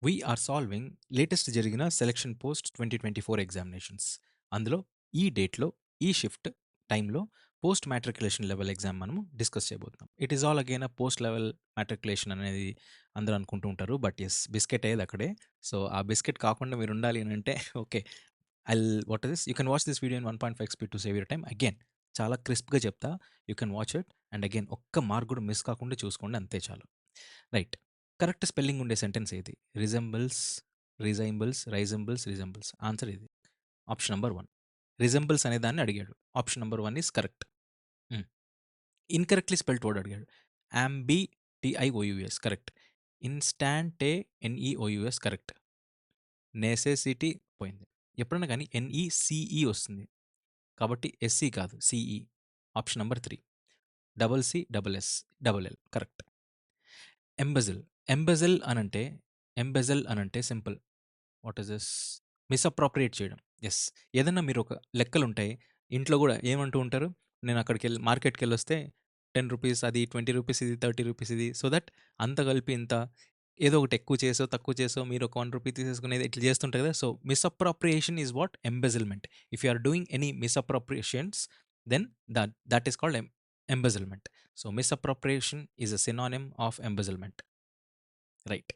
We are solving latest జరిగిన selection post 2024 examinations. అందులో ఈ డేట్‌లో, ఈ షిఫ్ట్ టైంలో పోస్ట్ మ్యాట్రిక్యులేషన్ లెవెల్ ఎగ్జామ్ మనము డిస్కస్ చేయబోతున్నాం. It is all again post level matriculation అనేది అందరూ అనుకుంటూ ఉంటారు. బట్ యెస్, బిస్కెట్ అయ్యేది అక్కడే. సో, ఆ బిస్కెట్ కాకుండా మీరు ఉండాలి అనంటే okay. What is this? You can watch this video in 1.5 speed to save your time. Again చాలా క్రిస్ప్‌గా చెప్తా. You can watch it and again ఒక్క మార్క్ కూడా మిస్ కాకుండా చూసుకోండి, అంతే చాలు. రైట్. కరెక్ట్ స్పెల్లింగ్ ఉండే సెంటెన్స్ ఏది? Resembles, resembles. ఆన్సర్ ఇది. Option number 1. రిజెంబుల్స్ అనే దాన్ని అడిగాడు. Option number 1 is correct. హ్మ్. ఇన్‌కరెక్ట్‌లీ స్పెల్డ్ వర్డ్ అడిగాడు. యాంబిటిఐఓయూఎస్ కరెక్ట్. ఇన్‌స్టాంటే ఎన్‌ఈఓయూఎస్ కరెక్ట్. నెసెసిటీ పోయింది. ఎప్పుడైనా గాని ఎన్‌ఈసీఈ వస్తుంది. కాబట్టి ఎస్‌ఈ కాదు, C E. Option number 3. Double C, double S, double L correct. Embezzle. Embezzle అనంటే simple. What is this? Misappropriate చేయడం. యెస్. ఏదన్నా మీరు ఒక లెక్కలుంటాయి. ఇంట్లో గూడా ఏమంటూ ఉంటారు? నేను అక్కడికెళ్ళి మార్కెట్‌కెళ్ళొస్తే రూ. 10 అది, రూ. 20 ఇది, రూ. 30 ఇది. సో దట్ అంతా కలిపి ఇంత ఏదో ఒకటి ఎక్కువ చేసో, తక్కువ చేసో మీరు ఒక రూ. 1 తీసేసుకునేది ఇట్లా చేస్తుంటారు కదా! So, misappropriation is what embezzlement. If you are doing any misappropriations then that is called embezzlement. So, misappropriation is a synonym of embezzlement. Right.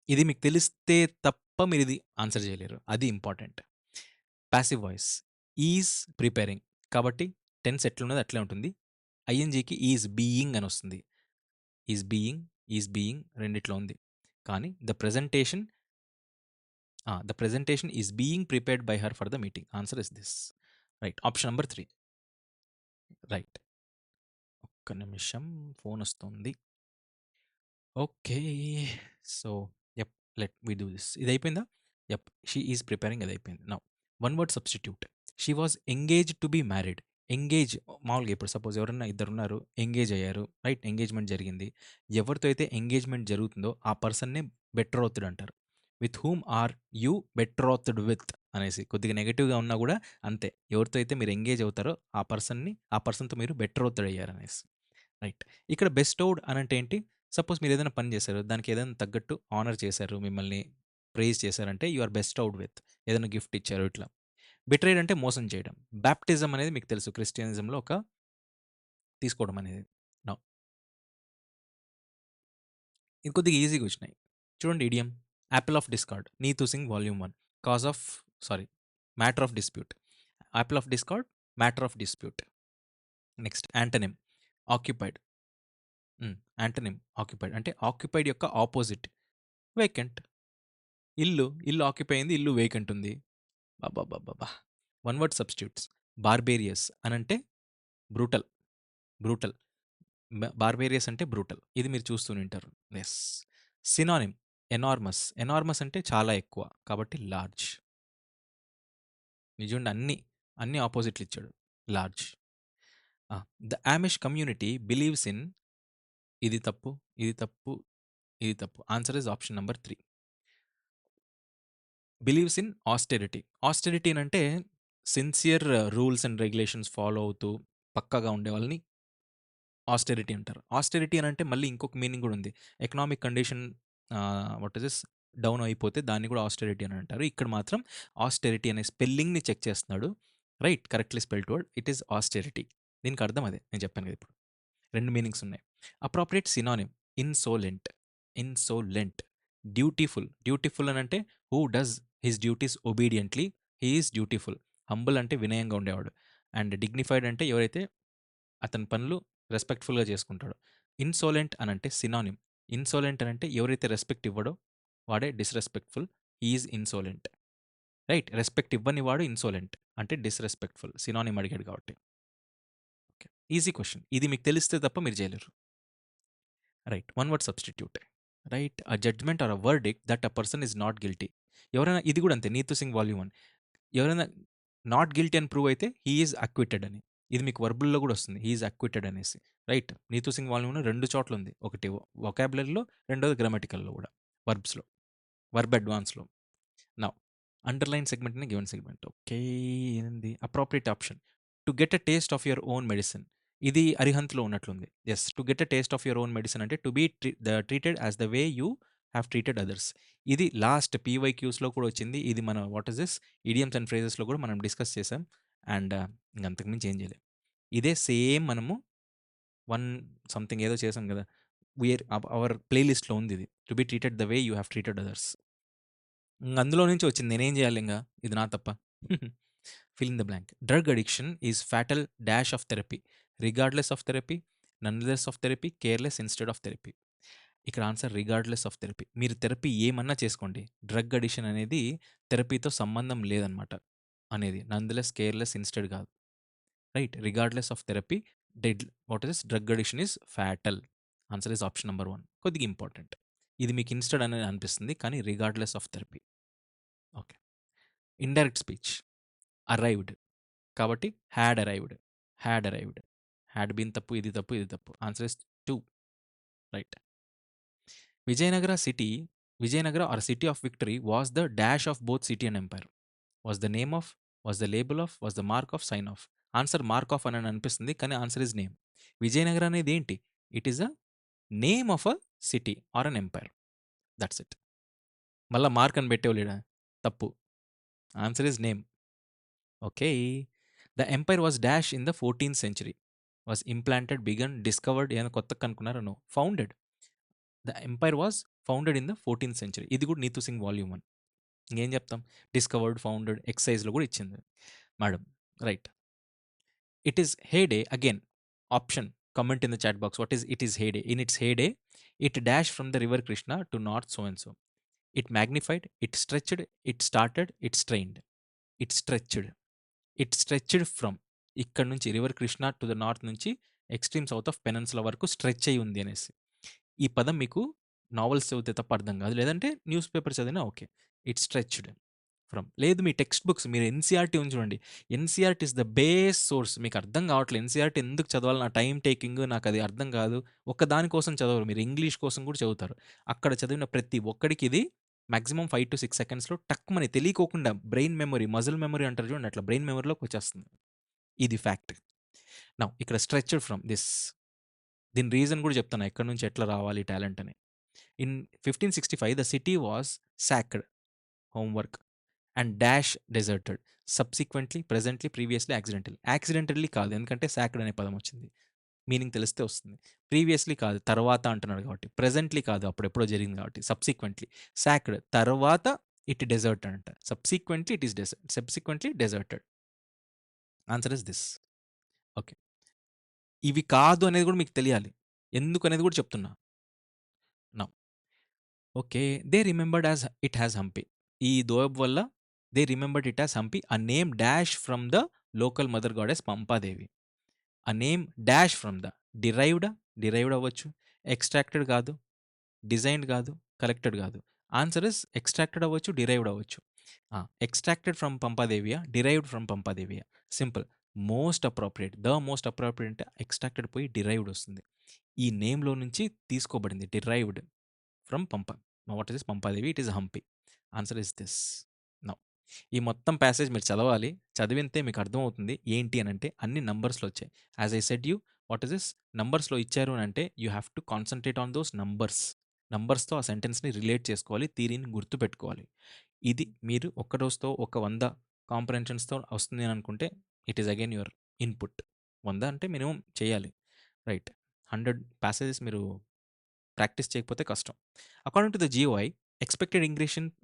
ఇది మీకు తెలిస్తే తప్ప మీరిది ఆన్సర్ చేయలేరు. అది important. Passive voice. Is preparing. కాబట్టి టెన్స్ ఎట్లున్నదో అట్లే ఉంటుంది. ఐఎన్‌జికి ఈజ్ బీయింగ్ అనొస్తుంది. ఈజ్ బీయింగ్ రెండిట్లో ఉంది. కానీ the presentation is being prepared by her for the meeting. Answer is this. Right. Option number 3. Right. ఒక్క నిమిషం ఫోనొస్తుంది. Okay. So, yep. Let we do this. ఇదయిపోయిందా? యెప్. షీ ఈజ్ ప్రిపేరింగ్ అదయిపోయింది. Now one word substitute. She was engaged to be married. Engage మామూలుగా ఇప్పుడు suppose ఎవరన్నా ఇద్దరున్నారు, engage అయ్యారు. రైట్. ఎంగేజ్‌మెంట్ జరిగింది. ఎవరితో అయితే ఎంగేజ్‌మెంట్ జరుగుతుందో ఆ పర్సన్‌నే బెట్రోత్డ్ అంటారు. With whom are you betrothed with అనేసి కొద్దిగా నెగెటివ్‌గా ఉన్నా గూడా అంతే. ఎవరితో అయితే మీరు ఎంగేజ్ అవుతారో ఆ పర్సన్‌తో మీరు బెట్రోత్డ్ అయ్యారనేసి. రైట్. ఇక్కడ బెస్టోవ్డ్ అనంటే ఏంటి? సపోజ్ మీరేదైనా పని చేశారు. దానికి ఏదైనా తగ్గట్టు హానర్ చేశారు. మిమ్మల్ని ప్రైజ్ చేశారంటే యూ ఆర్ బెస్టోవ్డ్ విత్. ఏదైనా గిఫ్ట్ ఇచ్చారు ఇట్లా. బిట్రేయడ్ అంటే మోసం చేయడం. బాప్టిజం అనేది మీకు తెలుసు క్రిస్టియనిజంలో ఒక తీసుకోవడం అనేది. నౌ ఇది కొద్దిగా ఈజీగా వచ్చినాయి. చూడండి idiom. Apple of discord. 'Neetu Singh volume 1' cause of sorry matter of dispute. Apple of discord, matter of dispute. Next antonym occupied. Antonym occupied అంటే ఆక్యుపైడ్ యొక్క ఆపోజిట్ వేకెంట్. ఇల్లు ఆక్యుపై అయింది. ఇల్లు వేకెంట్ ఉంది. అబ్బబ్బబ్బబ్బా! One word substitutes. బార్బేరియస్ అనంటే brutal. Brutal. Barbarous అంటే brutal. ఇది మీరు చూస్తూనే ఉంటారు. యెస్. Synonym enormous. ఎనార్మస్ అంటే చాలా ఎక్కువ. కాబట్టి లార్జ్. చూడండి అన్ని అపోజిట్లు ఇచ్చాడు. Large. The Amish community believes in ఇది తప్పు, ఇది తప్పు, ఇది తప్పు. Answer is option number 3. Believes in austerity. Austerity అనంటే sincere rules and regulations follow అవుతూ పక్కాగా ఉండే వాళ్ళని ఆస్టెరిటీ అంటారు. ఆస్టెరిటీ అనంటే మళ్ళీ ఇంకొక మీనింగ్ కూడా ఉంది. Economic condition what is this down అయిపోతే దాన్ని కూడా ఆస్టెరిటీ అని అంటారు. ఇక్కడ మాత్రం ఆస్టెరిటీ అనే స్పెల్లింగ్‌ని చెక్ చేస్తున్నాడు. Right. Correctly spelled word. It is austerity. దీనికి అర్థం అదే. నేను చెప్పాను కదా ఇప్పుడు. 2 మీనింగ్స్ ఉన్నాయి. Appropriate synonym insolent. Insolent. Dutiful. Dutiful అనంటే who does his duties obediently he is dutiful. Humble అంటే వినయంగా ఉండేవాడు. అండ్ డిగ్నిఫైడ్ అంటే ఎవరైతే అతని పనులు రెస్పెక్ట్‌ఫుల్‌గా చేసుకుంటాడు. ఇన్సోలెంట్ అనంటే సినానిమ్. ఇన్సోలెంట్ అనంటే ఎవరైతే రెస్పెక్ట్ ఇవ్వడో వాడే డిస్‌రెస్పెక్ట్‌ఫుల్. He is insolent. Right. Respect ఇవ్వని వాడు ఇన్సోలెంట్. అంటే డిస్‌రెస్పెక్ట్‌ఫుల్. సినానిమ్ అడిగాడు కాబట్టి. ఓకే. Easy question. ఇది మీకు తెలిస్తే తప్ప మీరు చేయలేరు. Right. One word substitute. Right. A judgement or a verdict that a person is not guilty. ఎవరైనా ఇది కూడా అంతే 'నీతు సింగ్ వాల్యూమ్ 1' ఎవరైనా నాట్ గిల్టీ అని ప్రూవ్ అయితే హి ఈస్ అక్విటెడ్ అని. ఇది మీకు వర్బుల్లో కూడా వస్తుంది. హి ఈస్ అక్విటెడ్ అనేసి. రైట్. 'నీతు సింగ్ వాల్యూమ్ 2 చోట్ల ఉంది. ఒకటి వొకాబులరీలో, రెండోది గ్రామటికల్‌లో కూడా. వర్బ్స్‌లో. వర్బ్ అడ్వాన్స్‌లో. Now underline segment in given segment. Okay. ఏంది appropriate option. To get a taste of your own medicine. ఇది అరిహంత్‌లో ఉన్నట్లుంది. Yes. To get a taste of your own medicine అంటే to be treated as the way you have treated others. ఇది last పీవైక్యూస్‌లో కూడా వచ్చింది. ఇది మన what is this idioms and ఫ్రేజెస్‌లో కూడా మనం డిస్కస్ చేసాం. అండ్ ఇంక అంతకు మించి ఏం చేయలేం. ఇదే సేమ్ మనము 1 సంథింగ్ ఏదో చేసాం గదా! అవర్ ప్లేలిస్ట్‌లో ఉంది ఇది. To be treated the way you have treated others. అందులో నుంచి వచ్చింది. నేనేం చేయాలింక? ఇది నా తప్పా? Fill in the blank. Drug addiction is fatal dash of therapy. Regardless of therapy, nonetheless of therapy, careless instead of therapy. ఇక్కడ ఆన్సర్ రిగార్డ్‌లెస్ ఆఫ్ థెరపీ. మీరు థెరపీ ఏమన్నా చేసుకోండి. డ్రగ్ అడిక్షన్ అనేది థెరపీతో సంబంధం లేదనమాట అనేది. నందెలెస్, కేర్‌లెస్, ఇన్‌స్టెడ్ కాదు. Right. Regardless of therapy, what is drug addiction is fatal. Answer is option number 1. కొద్దిగా ఇంపార్టెంట్. ఇది మీకు ఇన్‌స్టెడ్ అని అనిపిస్తుంది. కానీ regardless of therapy. Okay. Indirect speech. Arrived. కాబట్టి had arrived. Had arrived. Had been తప్పు, ఇది తప్పు, ఇది తప్పు. Answer is 2. Right. Vijayanagara city, Vijayanagara or city of victory was the dash of both city and empire. Was the name of, was the label of, was the mark of, sign of. Answer mark of అని అనిపిస్తుంది. కానీ answer is name. Vijayanagara అనేది ఏంటి? It is a name of a city or an empire. That's it. మళ్ళా mark అని పెట్టేవాళ్ళు ఈడ. తప్పు. Answer is name. Okay. The empire was dash in the 14th century. Was implanted, began, discovered ఏమైనా కొత్తగా కనుక్కున్నారా? No. Founded. The empire was founded in the 14th century. ఇది కూడా నీతు సింగ్ వాల్యూమ్ 1. ఇంకేం చెప్తాం? డిస్కవర్డ్, ఫౌండెడ్, ఎక్సైజ్‌లో కూడా ఇచ్చింది madam. Right. It is heyday again. Option comment in the chat box. What is it is heyday? In its heyday it dash from the river Krishna to north so and so. It magnified, it stretched, it started, it strained. It stretched. It stretched from ఇక్కడ నుంచి river Krishna to the north నుంచి extreme south of peninsula వరకు stretch అయి ఉంది అనేసి. ఈ పదం మీకు నావెల్స్ చదివితే తప్ప అర్థం కాదు. లేదంటే న్యూస్ పేపర్ చదివినా ఓకే. It stretched from. లేదు మీ టెక్స్ట్ బుక్స్ మీరు ఎన్‌సీఈఆర్‌టీ ఉంది చూడండి. NCERT is the base source. మీకు అర్థం కావట్లేదు ఎన్‌సీఈఆర్‌టీ ఎందుకు చదవాలి? నా టైమ్ టేకింగ్ నాకు అది అర్థం కాదు. ఒక్క దాని కోసం చదవరు. మీరు ఇంగ్లీష్ కోసం కూడా చదువుతారు. అక్కడ చదివిన ప్రతి ఒక్కడికి ఇది మాక్సిమం 5-6 సెకండ్స్‌లో టక్‌మని తెలియకోకుండా బ్రెయిన్ మెమరీ, మజిల్ మెమరీ అంటారు చూడండి అట్లా బ్రెయిన్ మెమరీలోకి వచ్చేస్తుంది. ఇది ఫ్యాక్ట్. నౌ ఇక్కడ స్ట్రెచ్డ్ ఫ్రమ్ దిస్. దీని రీజన్ కూడా చెప్తాను. ఎక్కడి నుంచి ఎట్లా రావాలి టాలెంట్ అని. In 1565 the city was sacked. Homework and dash deserted. Subsequently, presently, previously, accidentally. Accidentally కాదు. ఎందుకంటే సాక్డ్ అనే పదం వచ్చింది. మీనింగ్ తెలిస్తే వస్తుంది. ప్రీవియస్లీ కాదు. తర్వాత అంటున్నాడు కాబట్టి. ప్రెజెంట్లీ కాదు. అప్పుడెప్పుడో జరిగింది కాబట్టి. సబ్సిక్వెంట్లీ. సాక్డ్ తర్వాత ఇట్ డెజర్ట్ అంట. Subsequently it is desert. Subsequently deserted. Answer is this. Okay. ఇవి కాదు అనేది కూడా మీకు తెలియాలి. ఎందుకనేది కూడా చెప్తున్నా. Now okay. They remembered as it has Hampi. ఈ దోయబ్ వల్ల they remembered it as Hampi. A name dash from the local mother goddess Pampadevi. A name dash from the డిరైవ్డా? డిరైవ్డ్ అవ్వచ్చు. ఎక్స్ట్రాక్టెడ్ కాదు. డిజైన్డ్ కాదు. కలెక్టెడ్ కాదు. ఆన్సర్ ఇస్ ఎక్స్ట్రాక్టెడ్ అవ్వచ్చు. Derived అవ్వచ్చు. ఎక్స్ట్రాక్టెడ్ ఫ్రమ్ పంపాదేవియా? డిరైవ్డ్ ఫ్రమ్ పంపాదేవియా? Simple. Most appropriate. The most appropriate అంటే ఎక్స్ట్రాక్టెడ్ పోయి డిరైవ్డ్ వస్తుంది. ఈ నేమ్‌లో నుంచి తీసుకోబడింది. Derived from Pampa. What is Pampadevi? It is Hampi. Answer is this. Now ఈ మొత్తం ప్యాసేజ్ మీరు చదవాలి. చదివితే మీకు అర్థమవుతుంది. ఏంటి అనంటే అన్ని నంబర్స్‌లో వచ్చాయి. As I said you what is this? నంబర్స్‌లో ఇచ్చారు అనంటే you have to concentrate on those numbers. నంబర్స్‌తో ఆ సెంటెన్స్‌ని రిలేట్ చేసుకోవాలి. థియరీని గుర్తుపెట్టుకోవాలి. ఇది మీరు ఒక్క రోజుతో ఒక 100 కాంప్రహెన్షన్స్‌తో వస్తుంది అని అనుకుంటే it is again your input. 100 అంటే మినిమమ్ చేయాలి. రైట్. 100 ప్యాసేజెస్ మీరు ప్రాక్టీస్ చేయకపోతే కష్టం. According to the GOI expected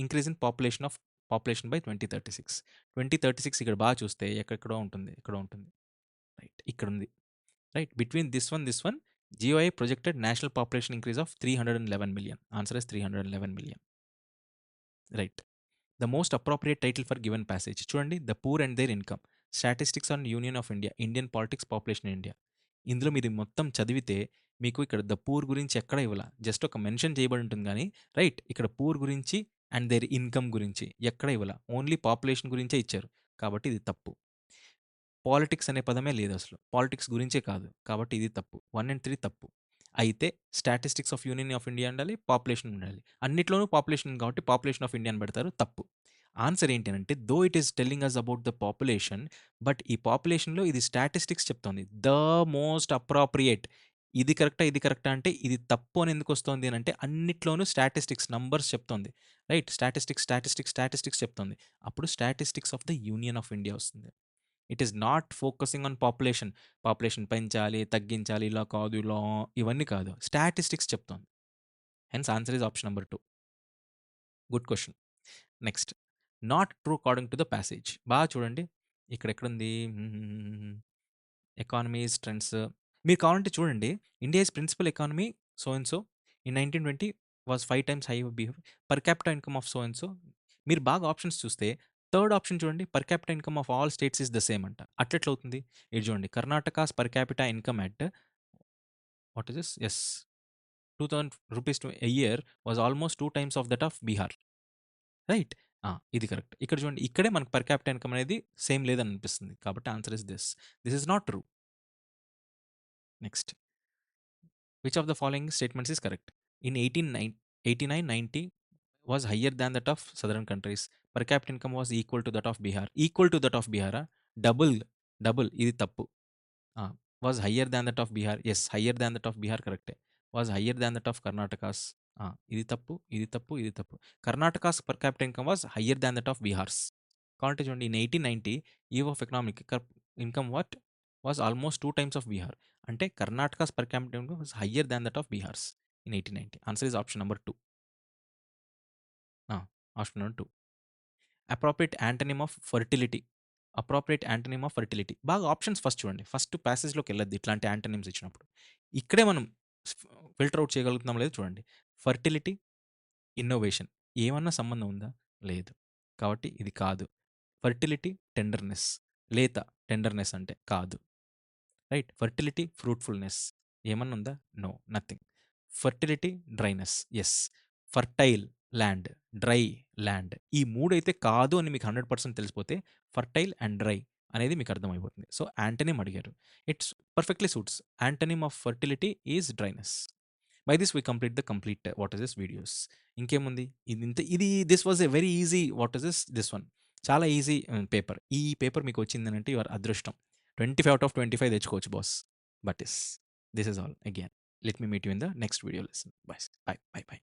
increase in population by 2036. 2036 ఇక్కడ బాగా చూస్తే ఎక్కడెక్కడో ఉంటుంది. ఎక్కడో ఉంటుంది. రైట్. ఇక్కడుంది. Right. Between this one GOI projected national population increase of 311 million. Answer is 311 million. Right. The most appropriate title for given passage చూడండి. The poor and their income. Statistics on union of India. Indian politics, population in India. ఇందులో మీరు మొత్తం చదివితే మీకు ఇక్కడ the poor గురించి ఎక్కడ ఇవ్వాల. జస్ట్ ఒక మెన్షన్ చేయబడి ఉంటుంది కానీ రైట్ ఇక్కడ పూర్ గురించి అండ్ దేర్ ఇన్కమ్ గురించి ఎక్కడ ఇవ్వాల. ఓన్లీ పాపులేషన్ గురించే ఇచ్చారు. కాబట్టి ఇది తప్పు. పాలిటిక్స్ అనే పదమే లేదు అసలు. పాలిటిక్స్ గురించే కాదు. కాబట్టి ఇది తప్పు. 1 అండ్ 3 తప్పు. అయితే statistics of union of India ఉండాలి. పాపులేషన్ ఉండాలి. అన్నిట్లోనూ పాపులేషన్ కాబట్టి పాపులేషన్ ఆఫ్ ఇండియా అని పెడతారు. తప్పు. ఆన్సర్ ఏంటి అనంటే though it is telling us about the population but ఈ పాపులేషన్‌లో ఇది స్టాటిస్టిక్స్ చెప్తోంది. ద మోస్ట్ అప్రోప్రియేట్ ఇది కరెక్టా? ఇది కరెక్టా? అంటే ఇది తప్పు అని ఎందుకొస్తోంది అనంటే అన్నిట్లోనూ స్టాటిస్టిక్స్ నంబర్స్ చెప్తోంది. రైట్? స్టాటిస్టిక్స్ చెప్తోంది. అప్పుడు statistics of the union of India వస్తుంది. It is not focusing on population. Population పెంచాలి, తగ్గించాలి, ఇలా కాదు, ఇలా ఇవన్నీ కాదు. స్టాటిస్టిక్స్ చెప్తోంది. Hence answer is option number 2. Good question. Next. Not true according to the passage. బాగా చూడండి. ఇక్కడెక్కడుంది? Economies, trends. మీరు కావాలంటే చూడండి. India's principal economy so and so in 1920 was 5 times high behave per capital income of so and so. మీరు బాగా options చూస్తే third option చూడండి. Per capital income of all states is the same అంట. అట్లెట్లా అవుతుంది? ఇది చూడండి. Karnataka's per capital income at what is this? Yes. 2000 rupees to a year was almost 2 times of that of Bihar. Right? ఇది correct. ఇక్కడ చూడండి. ఇక్కడే మనకు పర్ క్యాపిటల్ ఇన్కమ్ అనేది సేమ్ లేదని అనిపిస్తుంది. కాబట్టి answer is this. This is not true. Next. Which of the following statements is correct? In 1889-90 was higher than that of southern countries. Per capita income was equal to that of Bihar. Equal to that of Bihar. Double. Double. ఇది తప్పు. Was higher than that of Bihar. Yes, higher than that of Bihar correct. Was higher than that of Karnataka's. ఇది తప్పు, ఇది తప్పు, ఇది తప్పు. Karnataka's per capita income was higher than that of Bihar's. కాబట్టి చూడండి, in 1890 eve of economic income what was almost 2 times of Bihar. అంటే Karnataka's per capital income was higher than that of Bihar's in 1890. Answer is option number 2. Option number 2. Appropriate antonym of fertility. Appropriate antonym of fertility. బాగా options first చూడండి. First ప్యాసేజ్లోకి వెళ్ళొద్దు ఇట్లాంటి antonyms ఇచ్చినప్పుడు. ఇక్కడే మనం filter out చేయగలుగుతున్నాం లేదు చూడండి. ఫర్టిలిటీ, ఇన్నోవేషన్ ఏమన్నా సంబంధం ఉందా? లేదు. కాబట్టి ఇది కాదు. Fertility, tenderness. లేత టెండర్నెస్ అంటే కాదు. రైట్? ఫర్టిలిటీ, ఫ్రూట్ఫుల్నెస్ ఏమన్నా ఉందా? No, nothing. Fertility, dryness. Yes. Fertile land, dry land. ఈ మూడైతే కాదు అని మీకు 100% తెలిసిపోతే ఫర్టైల్ అండ్ డ్రై అనేది మీకు అర్థమైపోతుంది. సో యాంటనిమ్ అడిగారు. It's perfectly suits. Antonym of fertility is dryness. By this we complete what is this videos. ఇంకేముంది? ఇది this was a very easy what is this one. చాలా ఈజీ పేపర్. ఈ paper మీకు వచ్చిందనంటే your అదృష్టం. 25 out of 25 తెచ్చుకోవచ్చు boss. But this is all again. Let me meet you in the next video lesson. By by by.